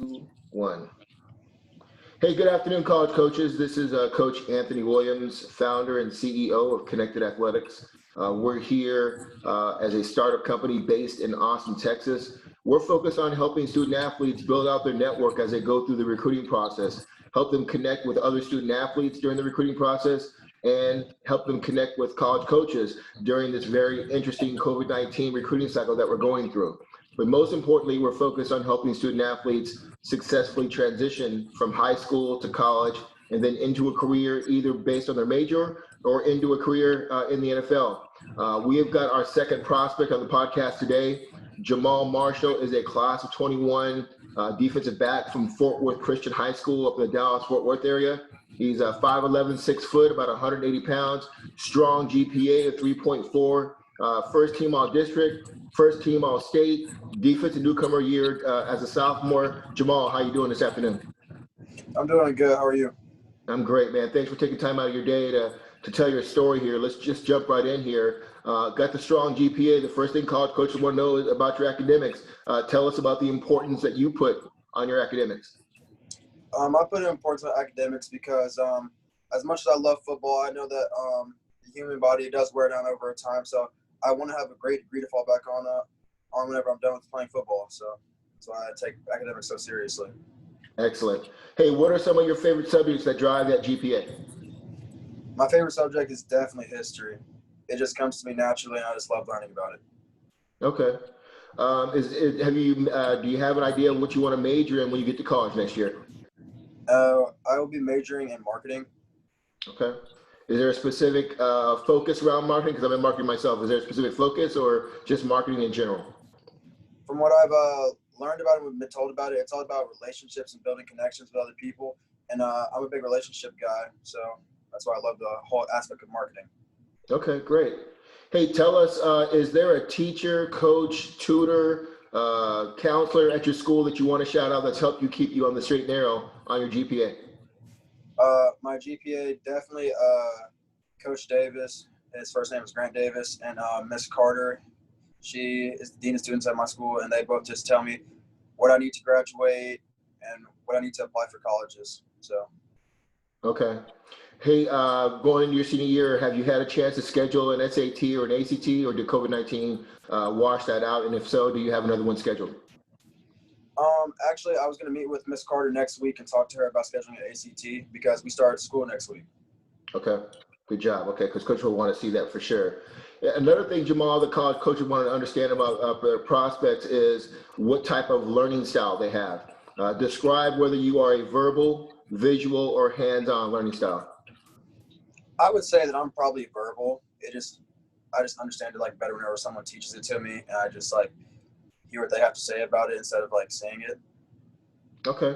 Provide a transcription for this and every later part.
Two, one. Hey, good afternoon, college coaches. This is Coach Anthony Williams, founder and CEO of Connected Athletics. We're here as a startup company based in Austin, Texas. We're focused on helping student athletes build out their network as they go through the recruiting process, help them connect with other student athletes during the recruiting process, and help them connect with college coaches during this very interesting COVID-19 recruiting cycle that we're going through. But most importantly, we're focused on helping student athletes successfully transition from high school to college and then into a career either based on their major or into a career in the NFL. We have got our second prospect on the podcast today. Jamal Marshall is a class of 21 defensive back from Fort Worth Christian High School up in the Dallas-Fort Worth area. He's 5'11", 6 foot, about 180 pounds, strong GPA of 3.4, first team all district, first team all state, defensive newcomer year as a sophomore. Jamal, how you doing this afternoon? I'm doing good. How are you? I'm great, man. Thanks for taking time out of your day to tell your story here. Let's just jump right in here. Got the strong GPA. The first thing college coaches want to know is about your academics. Tell us about the importance that you put on your academics. I put an importance on academics because as much as I love football, I know that the human body does wear down over time. So I want to have a great degree to fall back on whenever I'm done with playing football. So that's why I take academics so seriously. Excellent. Hey, what are some of your favorite subjects that drive that GPA? My favorite subject is definitely history. It just comes to me naturally, and I just love learning about it. Okay. Do you have an idea of what you want to major in when you get to college next year? I will be majoring in marketing. Okay. Is there a specific focus around marketing? Because I'm in marketing myself. Is there a specific focus or just marketing in general? From what I've learned about it, we've been told about it, it's all about relationships and building connections with other people. And I'm a big relationship guy, so that's why I love the whole aspect of marketing. Okay, great. Hey, tell us, is there a teacher, coach, tutor, counselor at your school that you want to shout out that's helped you keep you on the straight and narrow on your GPA? My GPA, definitely Coach Davis. His first name is Grant Davis, and Miss Carter. She is the dean of students at my school, and they both just tell me what I need to graduate and what I need to apply for colleges. So. Okay. Hey, going into your senior year, have you had a chance to schedule an SAT or an ACT, or did COVID-19 wash that out? And if so, do you have another one scheduled? Actually, I was going to meet with Miss Carter next week and talk to her about scheduling an ACT because we start school next week. Okay, good job. Okay, because Coach will want to see that for sure. Another thing, Jamal, the college coaches want to understand about their prospects is what type of learning style they have. Describe whether you are a verbal, visual, or hands-on learning style. I would say that I'm probably verbal. I just understand it better whenever someone teaches it to me, and I just hear what they have to say about it instead of saying it. Okay.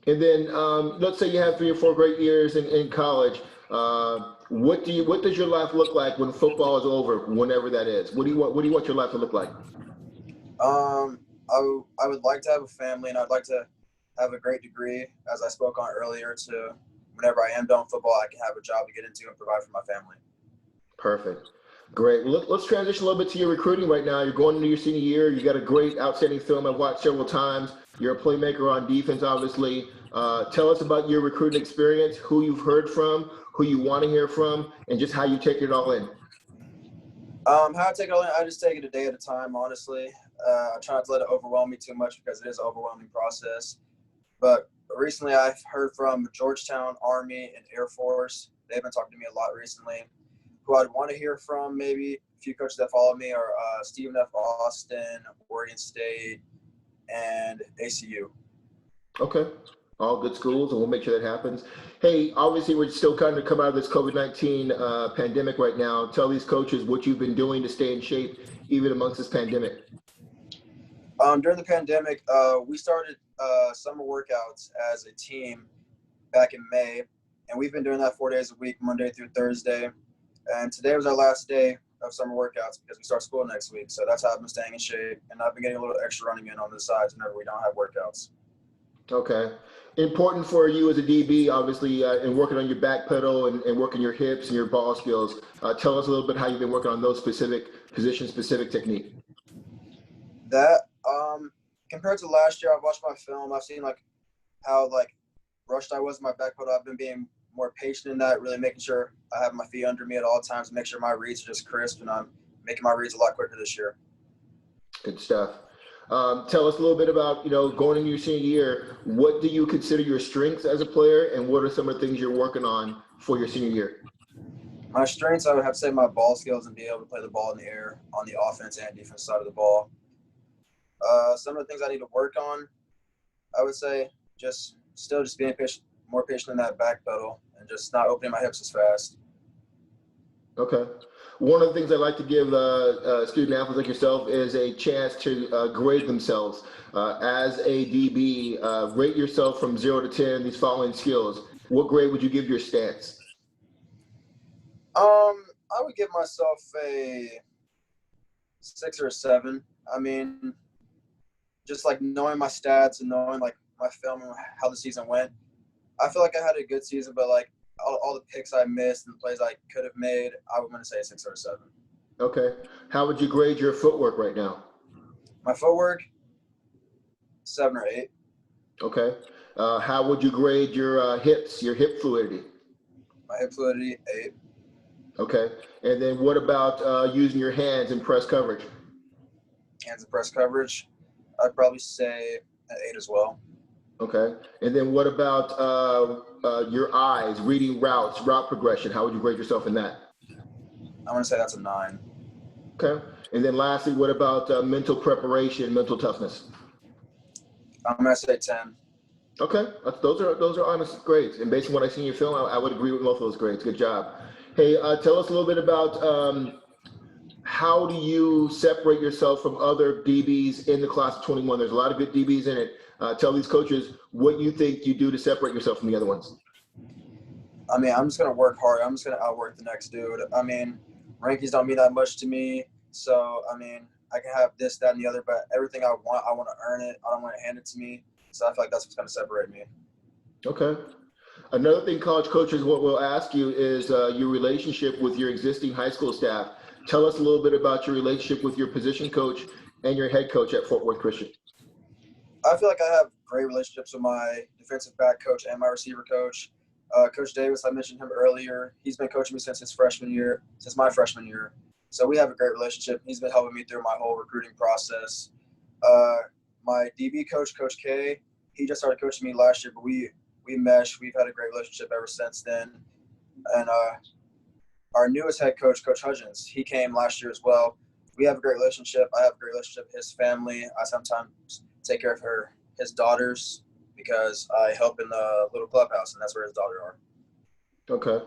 And then let's say you have 3 or 4 great years in college. What does your life look like when football is over, whenever that is? What do you want your life to look like? I would like to have a family, and I'd like to have a great degree, as I spoke on earlier, to whenever I am done football, I can have a job to get into and provide for my family. Perfect. Great. Well, let's transition a little bit to your recruiting right now. You're going into your senior year. You got a great, outstanding film I've watched several times. You're a playmaker on defense, obviously. Tell us about your recruiting experience, who you've heard from, who you want to hear from, and just how you take it all in. How I take it all in, I just take it a day at a time, honestly. I try not to let it overwhelm me too much because it is an overwhelming process. But recently I've heard from Georgetown, Army, and Air Force. They've been talking to me a lot recently. Who I'd want to hear from, maybe a few coaches that follow me, are Stephen F. Austin, Oregon State, and ACU. Okay. All good schools, and we'll make sure that happens. Hey, obviously we're still kind of come out of this COVID-19 pandemic right now. Tell these coaches what you've been doing to stay in shape, even amongst this pandemic. During the pandemic, we started summer workouts as a team back in May, and we've been doing that 4 days a week, Monday through Thursday. And today was our last day of summer workouts because we start school next week. So that's how I've been staying in shape, and I've been getting a little extra running in on the sides whenever we don't have workouts. Okay. Important for you as a DB, obviously, in working on your back pedal and working your hips and your ball skills. Tell us a little bit how you've been working on those specific position-specific technique. That compared to last year, I've watched my film. I've seen like how like rushed I was in my back pedal. I've been being more patient in that, really making sure I have my feet under me at all times and make sure my reads are just crisp, and I'm making my reads a lot quicker this year. Good stuff. Tell us a little bit about, going into your senior year, what do you consider your strengths as a player, and what are some of the things you're working on for your senior year? My strengths, I would have to say my ball skills and be able to play the ball in the air on the offense and defense side of the ball. Some of the things I need to work on, I would say just being patient, more patient in that back pedal, and just not opening my hips as fast. Okay. One of the things I like to give student athletes like yourself is a chance to grade themselves. As a DB, rate yourself from 0 to 10, these following skills. What grade would you give your stance? I would give myself a 6 or a 7. I mean, just like knowing my stats and knowing like my film and how the season went, I feel like I had a good season, but like all the picks I missed and the plays I could have made, I would want to say a 6 or a 7. Okay. How would you grade your footwork right now? My footwork, 7 or 8. Okay. How would you grade your hips, your hip fluidity? My hip fluidity, 8. Okay. And then what about using your hands in press coverage? Hands and press coverage, I'd probably say an 8 as well. Okay. And then what about your eyes, reading routes, route progression? How would you grade yourself in that? I want to say that's a 9. Okay. And then lastly, what about mental preparation, mental toughness? I'm going to say 10. Okay. Those are honest grades. And based on what I see in your film, I would agree with both of those grades. Good job. Hey, tell us a little bit about how do you separate yourself from other DBs in the class of 21? There's a lot of good DBs in it. Tell these coaches what you think you do to separate yourself from the other ones. I mean, I'm just going to work hard. I'm just going to outwork the next dude. I mean, rankings don't mean that much to me. So, I mean, I can have this, that, and the other, but everything I want to earn it. I don't want to hand it to me. So I feel like that's what's going to separate me. Okay. Another thing college coaches will ask you is your relationship with your existing high school staff. Tell us a little bit about your relationship with your position coach and your head coach at Fort Worth Christian. I feel like I have great relationships with my defensive back coach and my receiver coach. Coach Davis, I mentioned him earlier. He's been coaching me since my freshman year. So we have a great relationship. He's been helping me through my whole recruiting process. My DB coach, Coach K, he just started coaching me last year, but we mesh. We've had a great relationship ever since then. And our newest head coach, Coach Hudgens, he came last year as well. We have a great relationship. I have a great relationship with his family. I sometimes take care of his daughters because I help in the little clubhouse, and that's where his daughters are. Okay.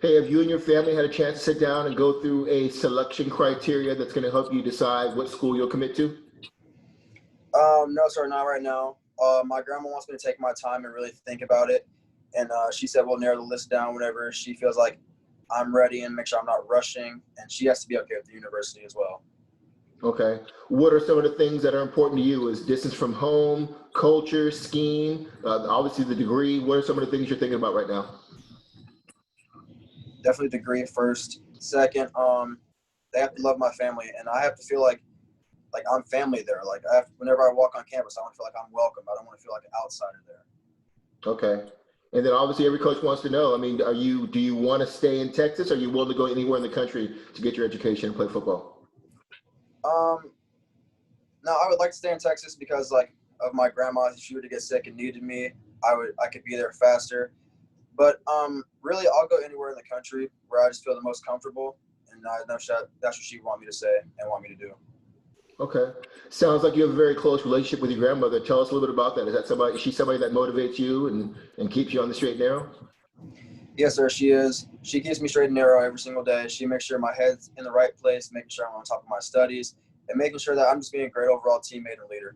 Hey, have you and your family had a chance to sit down and go through a selection criteria that's going to help you decide what school you'll commit to? No, sir, not right now. My grandma wants me to take my time and really think about it. And she said we'll narrow the list down whenever she feels like I'm ready and make sure I'm not rushing. And she has to be okay with the university as well. Okay. What are some of the things that are important to you? Is distance from home, culture, scheme, obviously the degree? What are some of the things you're thinking about right now? Definitely degree first. Second, they have to love my family, and I have to feel like I'm family there. Like whenever I walk on campus, I want to feel like I'm welcome. I don't want to feel like an outsider there. Okay. And then obviously every coach wants to know, I mean, do you want to stay in Texas? Or are you willing to go anywhere in the country to get your education and play football? No, I would like to stay in Texas because like of my grandma. If she were to get sick and needed me, I could be there faster. But really, I'll go anywhere in the country where I just feel the most comfortable, and that's what she want me to say and want me to do. Okay. Sounds like you have a very close relationship with your grandmother. Tell us a little bit about that. Is she somebody that motivates you and keeps you on the straight and narrow? Yes, sir, she is. She keeps me straight and narrow every single day. She makes sure my head's in the right place, making sure I'm on top of my studies, and making sure that I'm just being a great overall teammate and leader.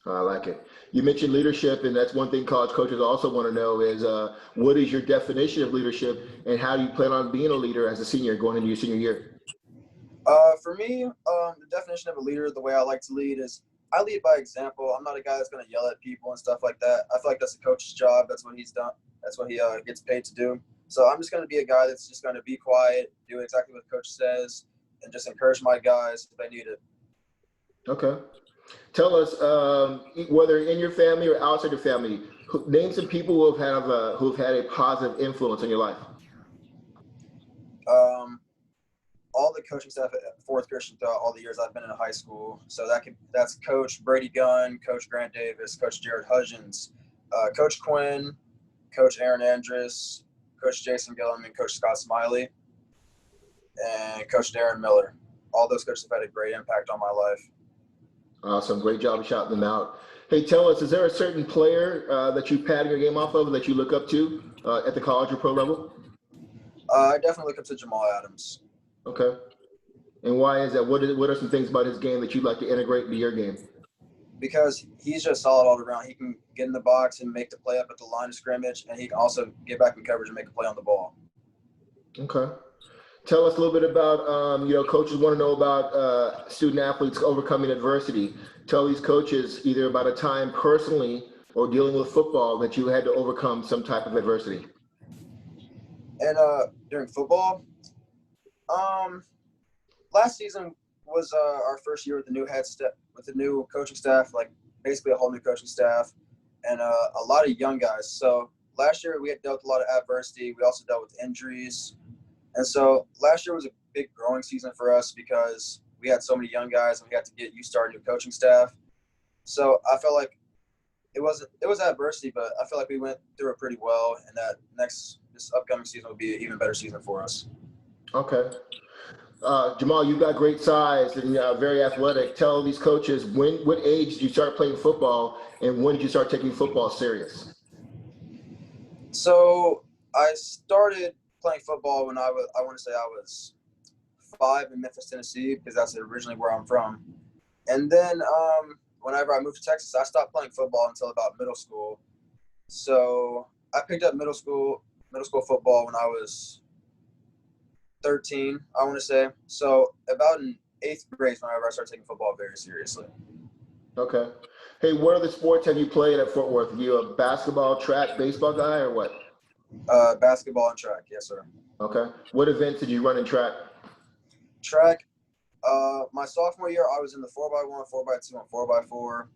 I like it. You mentioned leadership, and that's one thing college coaches also want to know is what is your definition of leadership, and how do you plan on being a leader as a senior going into your senior year? For me, the definition of a leader, the way I like to lead is I lead by example. I'm not a guy that's going to yell at people and stuff like that. I feel like that's a coach's job. That's what he's done. That's what he gets paid to do. So I'm just going to be a guy that's just going to be quiet, do exactly what the coach says, and just encourage my guys if they need it. Okay. Tell us, whether in your family or outside your family, name some people who've had a positive influence on your life. Um, all the coaching staff at Fourth Christian throughout all the years I've been in high school. So that's Coach Brady Gunn, Coach Grant Davis, Coach Jared Hudgens, Coach Quinn, Coach Aaron Andrus, Coach Jason Gillum, and Coach Scott Smiley, and Coach Darren Miller. All those coaches have had a great impact on my life. Awesome. Great job of shouting them out. Hey, tell us, is there a certain player that you pattern your game off of that you look up to at the college or pro level? I definitely look up to Jamal Adams. Okay. And why is that? What are some things about his game that you'd like to integrate into your game? Because he's just solid all around. He can get in the box and make the play up at the line of scrimmage, and he can also get back in coverage and make a play on the ball. Okay. Tell us a little bit about, coaches want to know about student athletes overcoming adversity. Tell these coaches either about a time personally or dealing with football that you had to overcome some type of adversity. And during football, last season was our first year with the new coaching staff, like basically a whole new coaching staff, and a lot of young guys. So last year we had dealt with a lot of adversity. We also dealt with injuries. And so last year was a big growing season for us because we had so many young guys and we had to get used to our new coaching staff. So I felt like it was adversity, but I feel like we went through it pretty well, and that this upcoming season will be an even better season for us. Okay. Jamal, you've got great size and very athletic. Tell these coaches, what age did you start playing football, and when did you start taking football serious? So I started playing football when I want to say I was 5 in Memphis, Tennessee, because that's originally where I'm from. And then whenever I moved to Texas, I stopped playing football until about middle school. So I picked up middle school football when I was 13, I want to say. So about in 8th grade, whenever I started taking football very seriously. Okay. Hey, what other sports have you played at Fort Worth? Are you a basketball, track, baseball guy, or what? Basketball and track, yes, sir. Okay. What events did you run in track? Track, my sophomore year, I was in the 4x1, 4x2, and 4x4.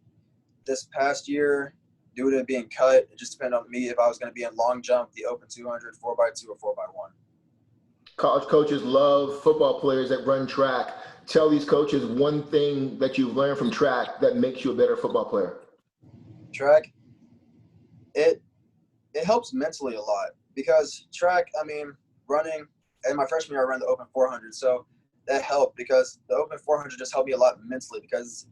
This past year, due to it being cut, it just depended on me if I was going to be in long jump, the open 200, 4x2, or 4x1. College coaches love football players that run track. Tell these coaches one thing that you've learned from track that makes you a better football player. Track, it helps mentally a lot because track, running, and my freshman year I ran the open 400, so that helped because the open 400 just helped me a lot mentally because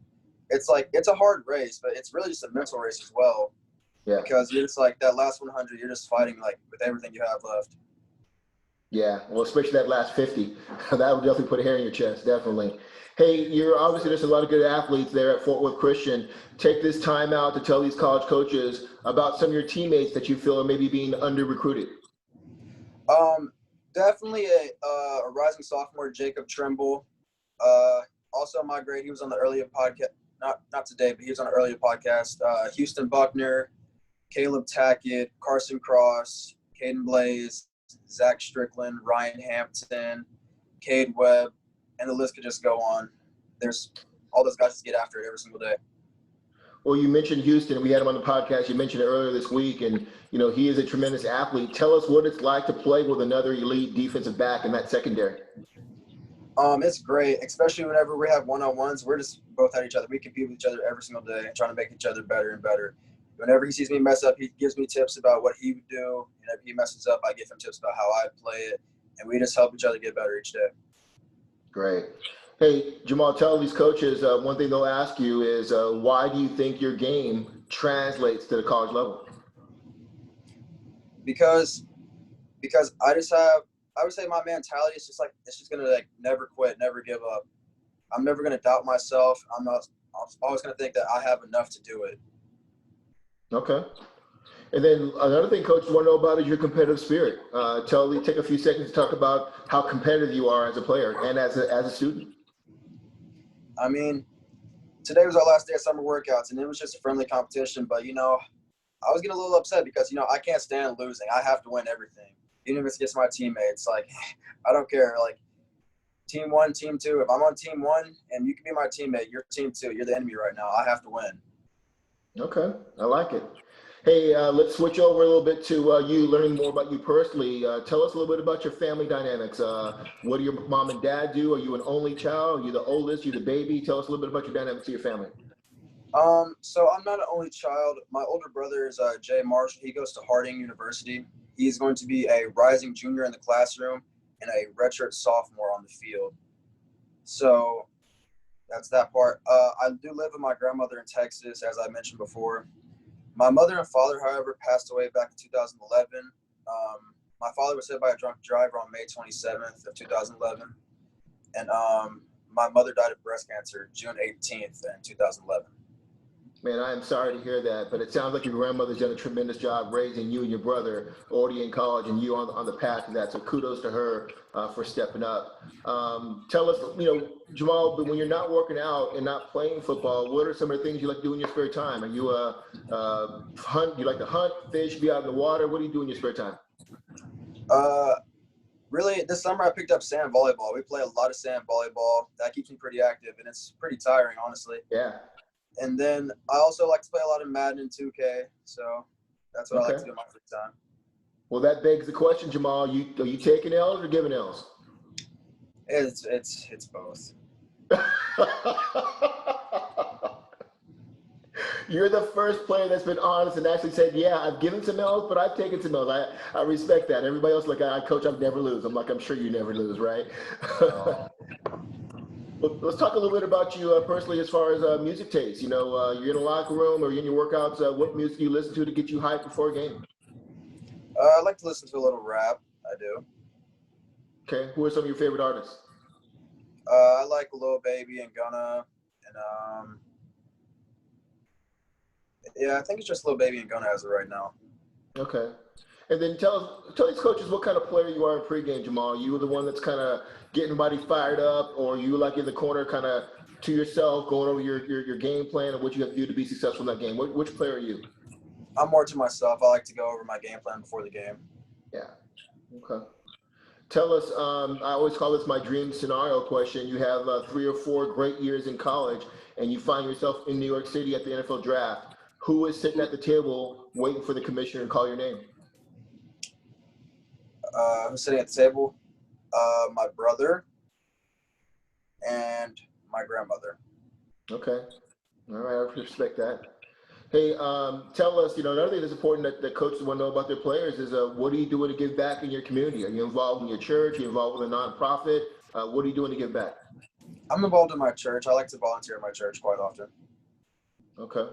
it's a hard race, but it's really just a mental race as well. Yeah. Because you're just like that last 100, you're just fighting like with everything you have left. Yeah, well, especially that last 50. That would definitely put a hair in your chest, definitely. Hey, there's a lot of good athletes there at Fort Worth Christian. Take this time out to tell these college coaches about some of your teammates that you feel are maybe being under-recruited. Definitely a rising sophomore, Jacob Trimble. Also my grade, he was on the earlier podcast, not today, but he was on the earlier podcast. Houston Buckner, Caleb Tackett, Carson Cross, Caden Blaze, Zach Strickland, Ryan Hampton, Cade Webb, and the list could just go on. There's all those guys to get after it every single day. Well, you mentioned Houston. We had him on the podcast. You mentioned it earlier this week, and he is a tremendous athlete. Tell us what it's like to play with another elite defensive back in that secondary. It's great, especially whenever we have one-on-ones. We're just both at each other. We compete with each other every single day, trying to make each other better and better. Whenever he sees me mess up, he gives me tips about what he would do. And if he messes up, I give him tips about how I play it. And we just help each other get better each day. Great. Hey, Jamal, tell these coaches one thing they'll ask you is why do you think your game translates to the college level? Because I would say my mentality is it's just going to never quit, never give up. I'm never going to doubt myself. I'm always going to think that I have enough to do it. Okay. And then another thing coaches want to know about is your competitive spirit. Take a few seconds to talk about how competitive you are as a player and as a student. Today was our last day of summer workouts, and it was just a friendly competition. But, I was getting a little upset because, I can't stand losing. I have to win everything. Even if it's against my teammates, I don't care. team one, team two. If I'm on team one and you can be my teammate, you're team two. You're the enemy right now. I have to win. Okay, I like it. Hey, let's switch over a little bit to you learning more about you personally. Tell us a little bit about your family dynamics. What do your mom and dad do? Are you an only child? Are you the oldest? Are you the baby? Tell us a little bit about your dynamics of your family. So I'm not an only child. My older brother is Jamal Marshall. He goes to Harding University. He's going to be a rising junior in the classroom and a redshirt sophomore on the field. So that's that part. I do live with my grandmother in Texas, as I mentioned before. My mother and father, however, passed away back in 2011. My father was hit by a drunk driver on May 27th of 2011. And my mother died of breast cancer June 18th in 2011. Man, I am sorry to hear that, but it sounds like your grandmother's done a tremendous job raising you and your brother already in college and you on the path to that. So kudos to her for stepping up. Tell us, Jamal, but when you're not working out and not playing football, what are some of the things you like to do in your spare time? Are you hunt? You like to hunt, fish, be out in the water? What do you do in your spare time? Really, this summer I picked up sand volleyball. We play a lot of sand volleyball. That keeps me pretty active, and it's pretty tiring, honestly. Yeah. And then I also like to play a lot of Madden and 2K. So that's what I like to do in my free time. Well, that begs the question, Jamal. Are you taking L's or giving L's? It's both. You're the first player that's been honest and actually said, yeah, I've given some L's, but I've taken some L's. I respect that. Everybody else like, coach, I've never lose. I'm like, I'm sure you never lose, right? Well, let's talk a little bit about you personally as far as music taste. You're in a locker room or you're in your workouts. What music do you listen to get you hyped before a game? I like to listen to a little rap. I do. Okay. Who are some of your favorite artists? I like Lil Baby and Gunna. And yeah, I think it's just Lil Baby and Gunna as of right now. Okay. And then tell these coaches what kind of player you are in pregame, Jamal. You the one that's kind of getting everybody fired up, or you like in the corner kind of to yourself, going over your game plan and what you have to do to be successful in that game? Which player are you? I'm more to myself. I like to go over my game plan before the game. Yeah. Okay. Tell us, I always call this my dream scenario question. You have 3 or 4 great years in college, and you find yourself in New York City at the NFL draft. Who is sitting at the table waiting for the commissioner to call your name? Who's sitting at the table? My brother and my grandmother. Okay. All right, I respect that. Hey, tell us, another thing that's important that coaches want to know about their players is what are you doing to give back in your community? Are you involved in your church? Are you involved with a nonprofit? What are you doing to give back? I'm involved in my church. I like to volunteer in my church quite often. Okay.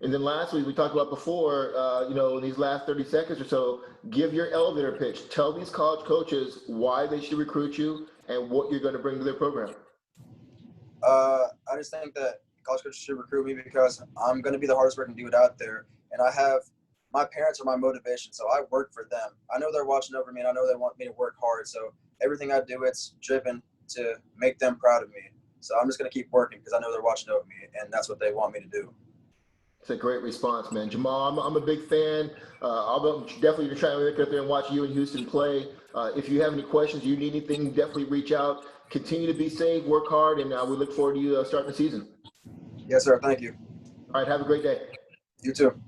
And then lastly, we talked about before, in these last 30 seconds or so, give your elevator pitch. Tell these college coaches why they should recruit you and what you're going to bring to their program. I just think that college coaches should recruit me because I'm going to be the hardest working dude out there. And my parents are my motivation, so I work for them. I know they're watching over me, and I know they want me to work hard. So everything I do, it's driven to make them proud of me. So I'm just going to keep working because I know they're watching over me, and that's what they want me to do. It's a great response, man. Jamal, I'm a big fan. I'll definitely try to look up there and watch you in Houston play. If you have any questions, you need anything, definitely reach out. Continue to be safe, work hard, and we look forward to you starting the season. Yes, sir. Thank you. All right, have a great day. You too.